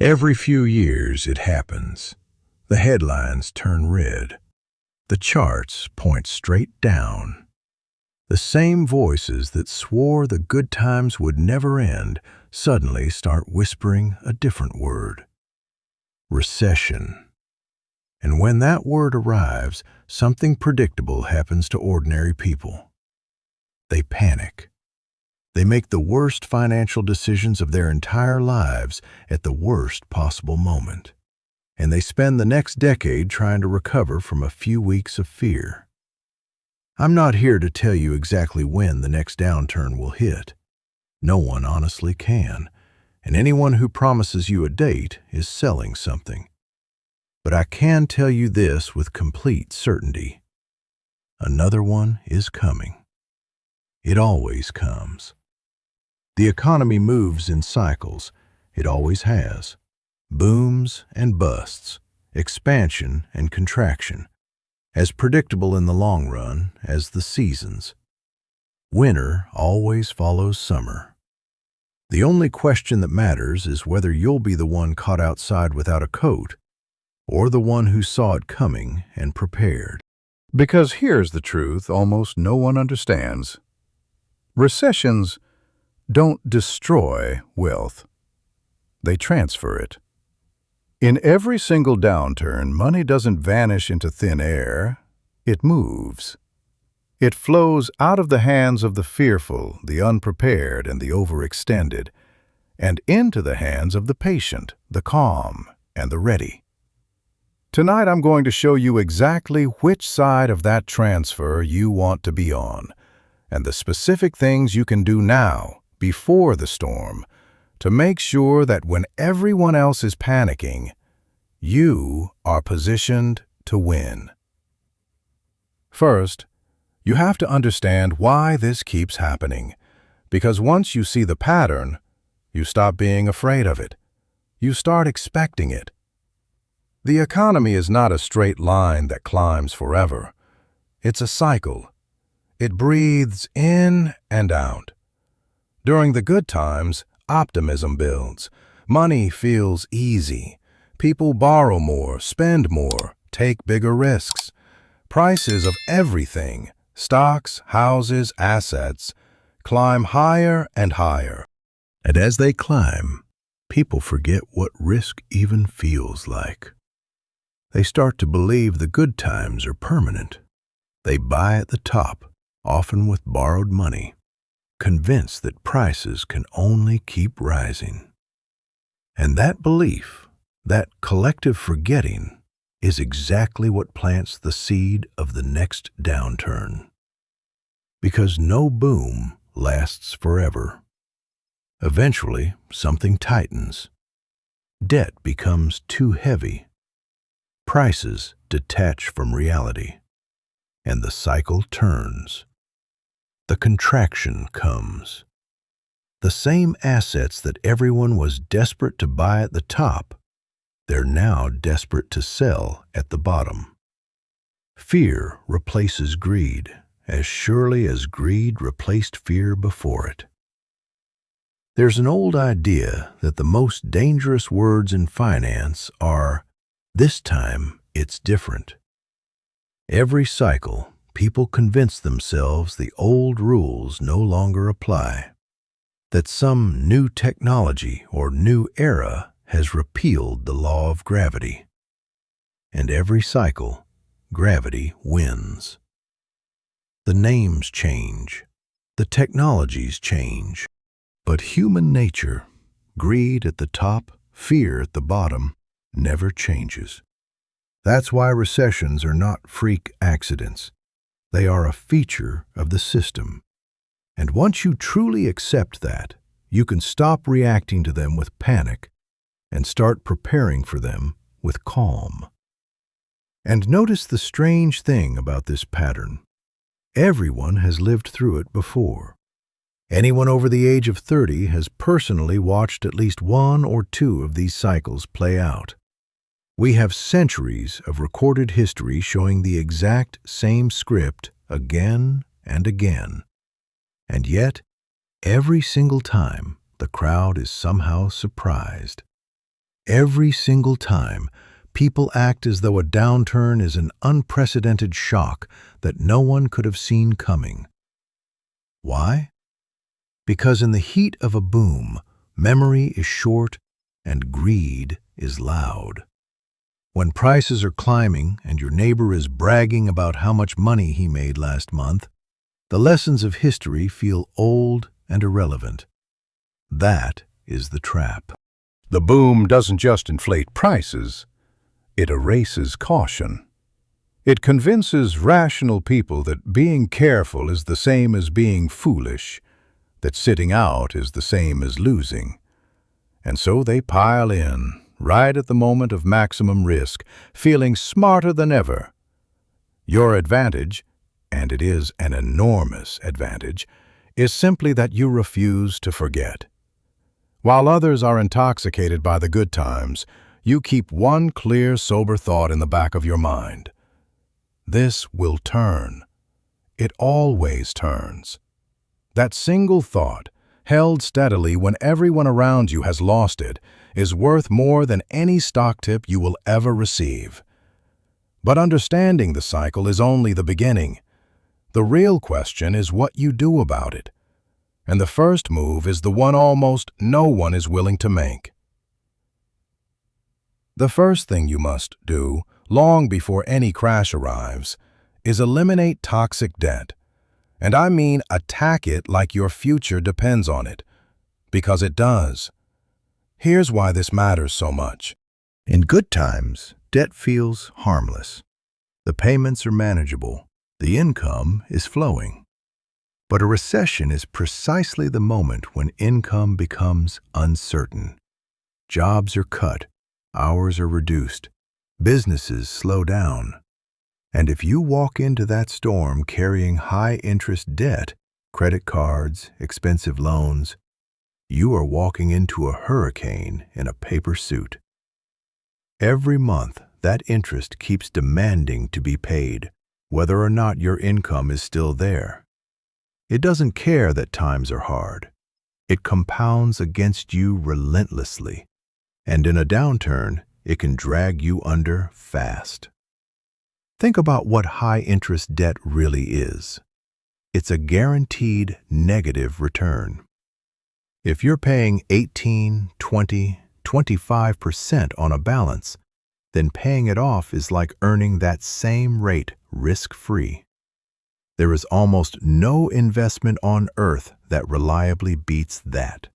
Every few years it happens. The headlines turn red. The charts point straight down. The same voices that swore the good times would never end suddenly start whispering a different word: recession. And when that word arrives, something predictable happens to ordinary people. They panic. They make the worst financial decisions of their entire lives at the worst possible moment. And they spend the next decade trying to recover from a few weeks of fear. I'm not here to tell you exactly when the next downturn will hit. No one honestly can, and anyone who promises you a date is selling something. But I can tell you this with complete certainty: another one is coming. It always comes. The economy moves in cycles. It always has. Booms and busts, expansion and contraction, as predictable in the long run as the seasons. Winter always follows summer. The only question that matters is whether you'll be the one caught outside without a coat, or the one who saw it coming and prepared. Because here's the truth almost no one understands. Recessions don't destroy wealth. They transfer it. In every single downturn, money doesn't vanish into thin air. It moves. It flows out of the hands of the fearful, the unprepared, and the overextended, and into the hands of the patient, the calm, and the ready. Tonight I'm going to show you exactly which side of that transfer you want to be on, and the specific things you can do now, before the storm, to make sure that when everyone else is panicking, you are positioned to win. First, you have to understand why this keeps happening, because once you see the pattern, you stop being afraid of it. You start expecting it. The economy is not a straight line that climbs forever. It's a cycle. It breathes in and out. During the good times, optimism builds. Money feels easy. People borrow more, spend more, take bigger risks. Prices of everything, stocks, houses, assets, climb higher and higher. And as they climb, people forget what risk even feels like. They start to believe the good times are permanent. They buy at the top, often with borrowed money, convinced that prices can only keep rising. And that belief, that collective forgetting, is exactly what plants the seed of the next downturn. Because no boom lasts forever. Eventually, something tightens. Debt becomes too heavy. Prices detach from reality. And the cycle turns. The contraction comes. The same assets that everyone was desperate to buy at the top, they're now desperate to sell at the bottom. Fear replaces greed, as surely as greed replaced fear before it. There's an old idea that the most dangerous words in finance are, "This time it's different." Every cycle, people convince themselves the old rules no longer apply, that some new technology or new era has repealed the law of gravity. And every cycle, gravity wins. The names change, the technologies change, but human nature, greed at the top, fear at the bottom, never changes. That's why recessions are not freak accidents. They are a feature of the system. And once you truly accept that, you can stop reacting to them with panic and start preparing for them with calm. And notice the strange thing about this pattern. Everyone has lived through it before. Anyone over the age of 30 has personally watched at least one or two of these cycles play out. We have centuries of recorded history showing the exact same script again and again. And yet, every single time, the crowd is somehow surprised. Every single time, people act as though a downturn is an unprecedented shock that no one could have seen coming. Why? Because in the heat of a boom, memory is short and greed is loud. When prices are climbing and your neighbor is bragging about how much money he made last month, the lessons of history feel old and irrelevant. That is the trap. The boom doesn't just inflate prices, it erases caution. It convinces rational people that being careful is the same as being foolish, that sitting out is the same as losing. And so they pile in, right at the moment of maximum risk, feeling smarter than ever. Your advantage, and it is an enormous advantage, is simply that you refuse to forget. While others are intoxicated by the good times, you keep one clear, sober thought in the back of your mind. This will turn. It always turns. That single thought, held steadily when everyone around you has lost it, is worth more than any stock tip you will ever receive. But understanding the cycle is only the beginning. The real question is what you do about it. And the first move is the one almost no one is willing to make. The first thing you must do, long before any crash arrives, is eliminate toxic debt. And I mean attack it like your future depends on it, because it does. Here's why this matters so much. In good times, debt feels harmless. The payments are manageable. The income is flowing. But a recession is precisely the moment when income becomes uncertain. Jobs are cut, hours are reduced, businesses slow down. And if you walk into that storm carrying high-interest debt, credit cards, expensive loans, you are walking into a hurricane in a paper suit. Every month, that interest keeps demanding to be paid, whether or not your income is still there. It doesn't care that times are hard. It compounds against you relentlessly, and in a downturn, it can drag you under fast. Think about what high-interest debt really is. It's a guaranteed negative return. If you're paying 18, 20, 25% on a balance, then paying it off is like earning that same rate risk-free. There is almost no investment on earth that reliably beats that.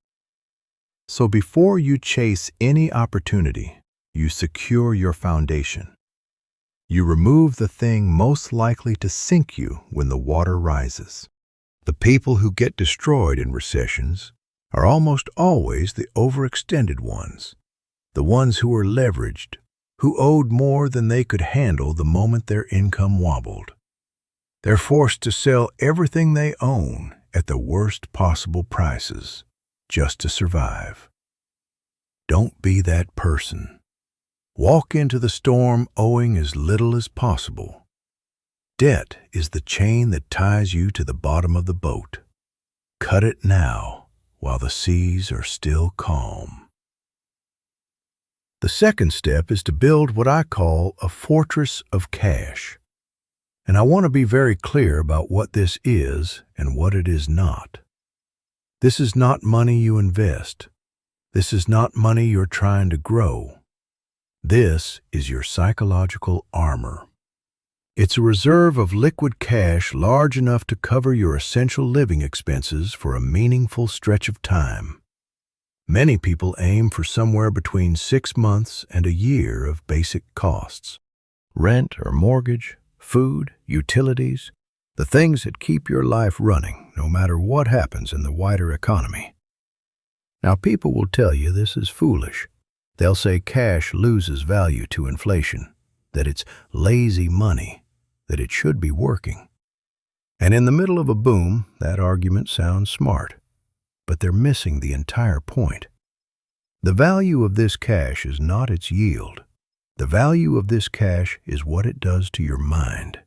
So before you chase any opportunity, you secure your foundation. You remove the thing most likely to sink you when the water rises. The people who get destroyed in recessions are almost always the overextended ones, the ones who are leveraged, who owed more than they could handle the moment their income wobbled. They're forced to sell everything they own at the worst possible prices just to survive. Don't be that person. Walk into the storm owing as little as possible. Debt is the chain that ties you to the bottom of the boat. Cut it now while the seas are still calm. The second step is to build what I call a fortress of cash. And I want to be very clear about what this is and what it is not. This is not money you invest. This is not money you're trying to grow. This is your psychological armor. It's a reserve of liquid cash large enough to cover your essential living expenses for a meaningful stretch of time. Many people aim for somewhere between 6 months and a year of basic costs. Rent or mortgage, food, utilities, the things that keep your life running no matter what happens in the wider economy. Now, people will tell you this is foolish. They'll say cash loses value to inflation, that it's lazy money, that it should be working. And in the middle of a boom, that argument sounds smart, but they're missing the entire point. The value of this cash is not its yield. The value of this cash is what it does to your mind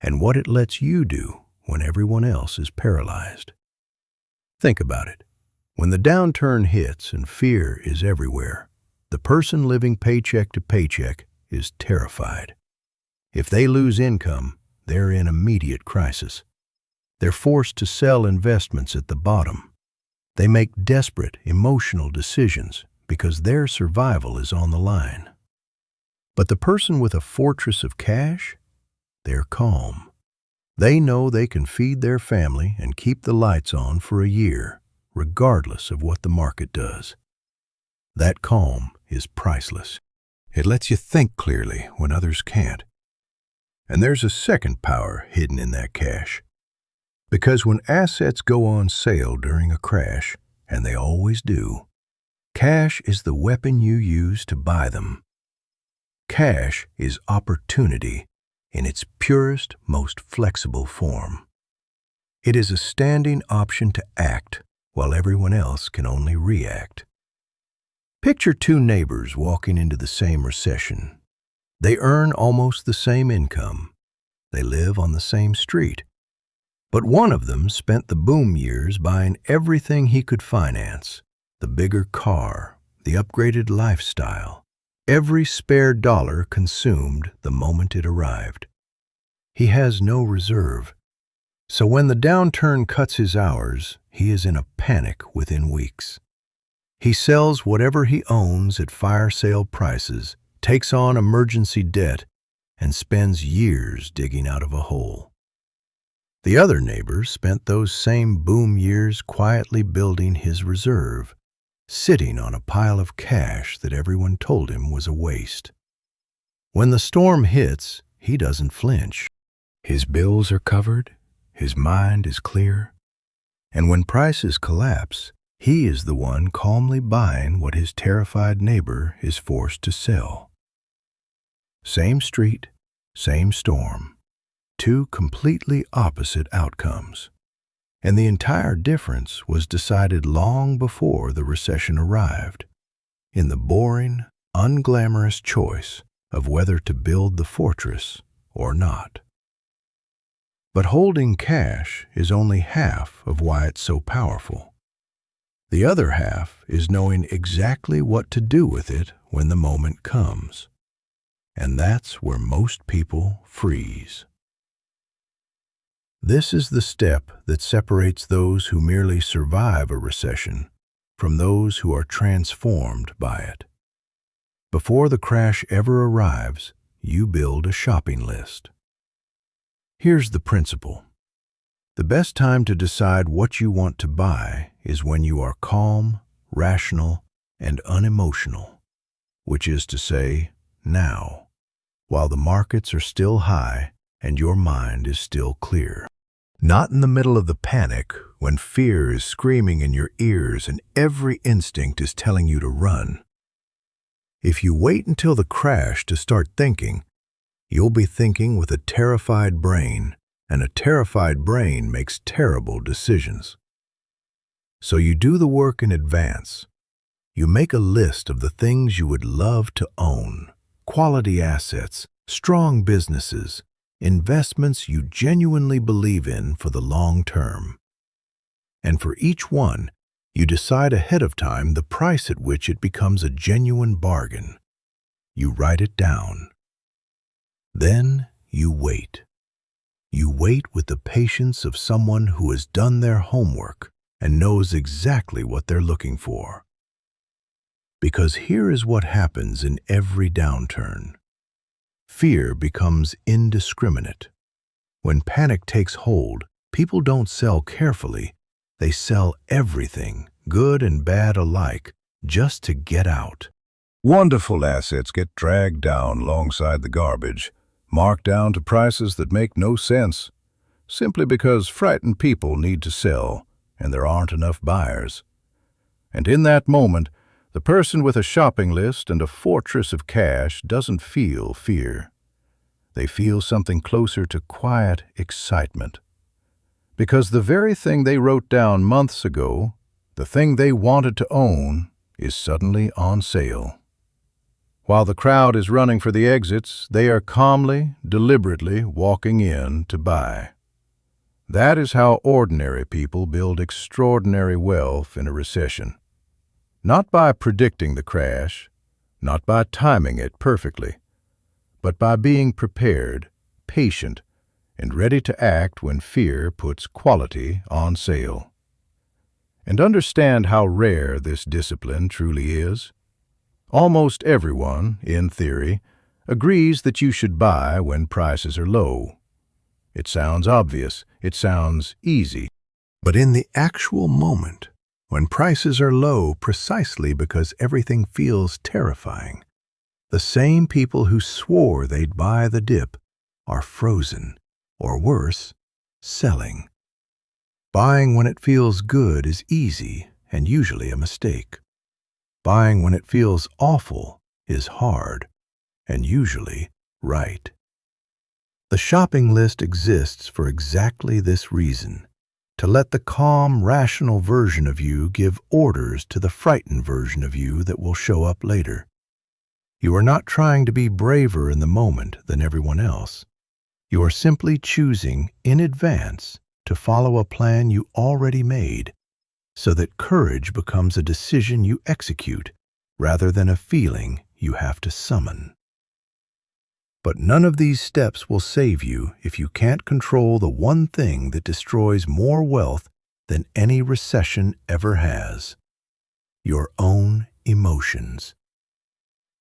and what it lets you do when everyone else is paralyzed. Think about it. When the downturn hits and fear is everywhere, The person living paycheck to paycheck is terrified. If they lose income, they're in immediate crisis. They're forced to sell investments at the bottom. They make desperate, emotional decisions because their survival is on the line. But the person with a fortress of cash, they're calm. They know they can feed their family and keep the lights on for a year, regardless of what the market does. That calm is priceless. It lets you think clearly when others can't. And there's a second power hidden in that cash. Because when assets go on sale during a crash, and they always do, cash is the weapon you use to buy them. Cash is opportunity in its purest, most flexible form. It is a standing option to act while everyone else can only react. Picture two neighbors walking into the same recession. They earn almost the same income. They live on the same street. But one of them spent the boom years buying everything he could finance, the bigger car, the upgraded lifestyle, every spare dollar consumed the moment it arrived. He has no reserve. So when the downturn cuts his hours, he is in a panic within weeks. He sells whatever he owns at fire sale prices, takes on emergency debt, and spends years digging out of a hole. The other neighbor spent those same boom years quietly building his reserve, sitting on a pile of cash that everyone told him was a waste. When the storm hits, he doesn't flinch. His bills are covered, his mind is clear, and when prices collapse, he is the one calmly buying what his terrified neighbor is forced to sell. Same street, same storm, two completely opposite outcomes. And the entire difference was decided long before the recession arrived, in the boring, unglamorous choice of whether to build the fortress or not. But holding cash is only half of why it's so powerful. The other half is knowing exactly what to do with it when the moment comes. And that's where most people freeze. This is the step that separates those who merely survive a recession from those who are transformed by it. Before the crash ever arrives, you build a shopping list. Here's the principle. The best time to decide what you want to buy is when you are calm, rational, and unemotional, which is to say, now, while the markets are still high and your mind is still clear. Not in the middle of the panic when fear is screaming in your ears and every instinct is telling you to run. If you wait until the crash to start thinking, you'll be thinking with a terrified brain, and a terrified brain makes terrible decisions. So you do the work in advance. You make a list of the things you would love to own, quality assets, strong businesses, investments you genuinely believe in for the long term. And for each one, you decide ahead of time the price at which it becomes a genuine bargain. You write it down. Then you wait. You wait with the patience of someone who has done their homework and knows exactly what they're looking for. Because here is what happens in every downturn. Fear becomes indiscriminate. When panic takes hold, people don't sell carefully. They sell everything, good and bad alike, just to get out. Wonderful assets get dragged down alongside the garbage, marked down to prices that make no sense, simply because frightened people need to sell and there aren't enough buyers. And in that moment, the person with a shopping list and a fortress of cash doesn't feel fear. They feel something closer to quiet excitement. Because the very thing they wrote down months ago, the thing they wanted to own, is suddenly on sale. While the crowd is running for the exits, they are calmly, deliberately walking in to buy. That is how ordinary people build extraordinary wealth in a recession. Not by predicting the crash, not by timing it perfectly, but by being prepared, patient, and ready to act when fear puts quality on sale. And understand how rare this discipline truly is. Almost everyone, in theory, agrees that you should buy when prices are low. It sounds obvious, it sounds easy. But in the actual moment, when prices are low precisely because everything feels terrifying, the same people who swore they'd buy the dip are frozen, or worse, selling. Buying when it feels good is easy and usually a mistake. Buying when it feels awful is hard and usually right. The shopping list exists for exactly this reason, to let the calm, rational version of you give orders to the frightened version of you that will show up later. You are not trying to be braver in the moment than everyone else. You are simply choosing in advance to follow a plan you already made, so that courage becomes a decision you execute rather than a feeling you have to summon. But none of these steps will save you if you can't control the one thing that destroys more wealth than any recession ever has: your own emotions.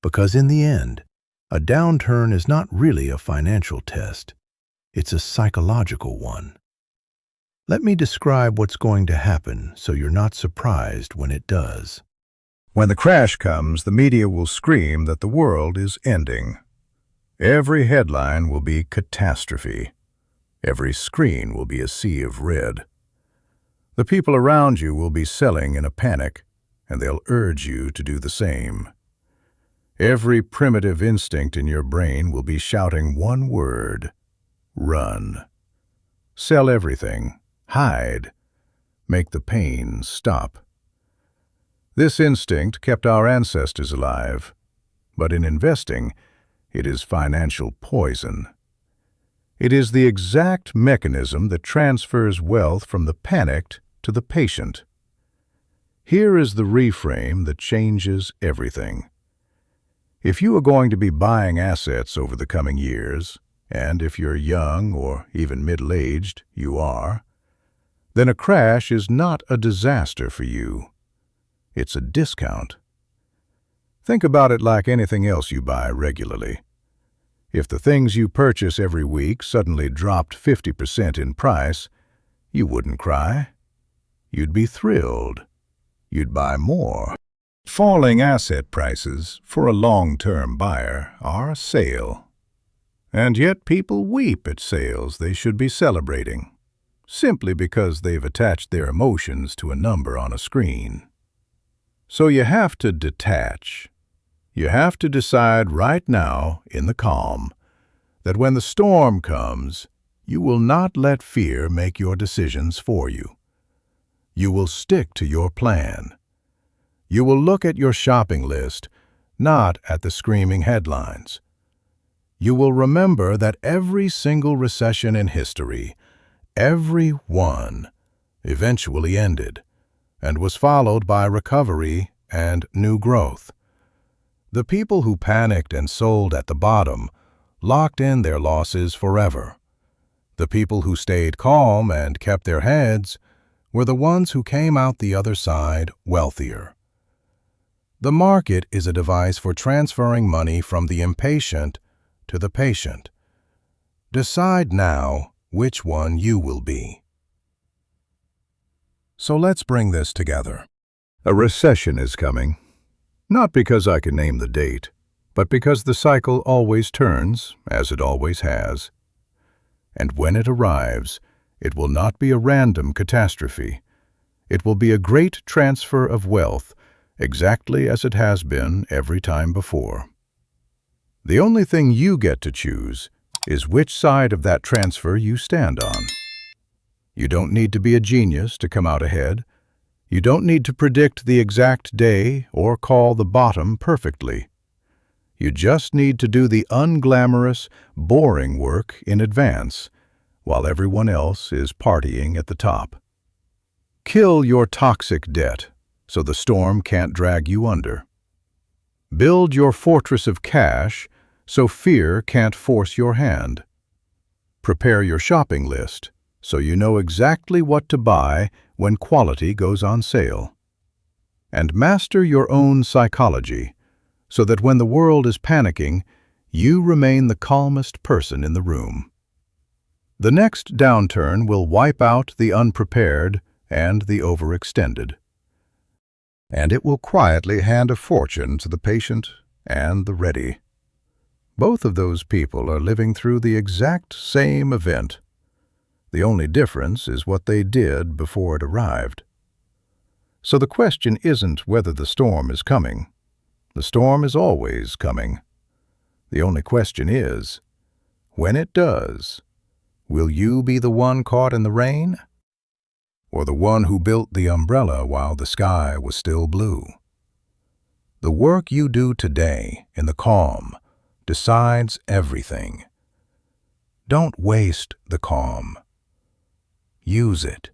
Because in the end, a downturn is not really a financial test, it's a psychological one. Let me describe what's going to happen so you're not surprised when it does. When the crash comes, the media will scream that the world is ending. Every headline will be catastrophe. Every screen will be a sea of red. The people around you will be selling in a panic, and they'll urge you to do the same. Every primitive instinct in your brain will be shouting one word: run. Sell everything. Hide. Make the pain stop. This instinct kept our ancestors alive, but in investing, it is financial poison. It is the exact mechanism that transfers wealth from the panicked to the patient. Here is the reframe that changes everything. If you are going to be buying assets over the coming years, and if you're young or even middle-aged, you are, then a crash is not a disaster for you. It's a discount. Think about it like anything else you buy regularly. If the things you purchase every week suddenly dropped 50% in price, you wouldn't cry. You'd be thrilled. You'd buy more. Falling asset prices for a long-term buyer are a sale. And yet people weep at sales they should be celebrating, simply because they've attached their emotions to a number on a screen. So you have to detach. You have to decide right now, in the calm, that when the storm comes, you will not let fear make your decisions for you. You will stick to your plan. You will look at your shopping list, not at the screaming headlines. You will remember that every single recession in history, every one, eventually ended, and was followed by recovery and new growth. The people who panicked and sold at the bottom locked in their losses forever. The people who stayed calm and kept their heads were the ones who came out the other side wealthier. The market is a device for transferring money from the impatient to the patient. Decide now which one you will be. So let's bring this together. A recession is coming, not because I can name the date, but because the cycle always turns, as it always has. And when it arrives, it will not be a random catastrophe. It will be a great transfer of wealth, exactly as it has been every time before. The only thing you get to choose is which side of that transfer you stand on. You don't need to be a genius to come out ahead. You don't need to predict the exact day or call the bottom perfectly. You just need to do the unglamorous, boring work in advance, while everyone else is partying at the top. Kill your toxic debt so the storm can't drag you under. Build your fortress of cash so fear can't force your hand. Prepare your shopping list so you know exactly what to buy when quality goes on sale. And master your own psychology so that when the world is panicking, you remain the calmest person in the room. The next downturn will wipe out the unprepared and the overextended. And it will quietly hand a fortune to the patient and the ready. Both of those people are living through the exact same event. The only difference is what they did before it arrived. So the question isn't whether the storm is coming. The storm is always coming. The only question is, when it does, will you be the one caught in the rain? Or the one who built the umbrella while the sky was still blue? The work you do today in the calm decides everything. Don't waste the calm. Use it.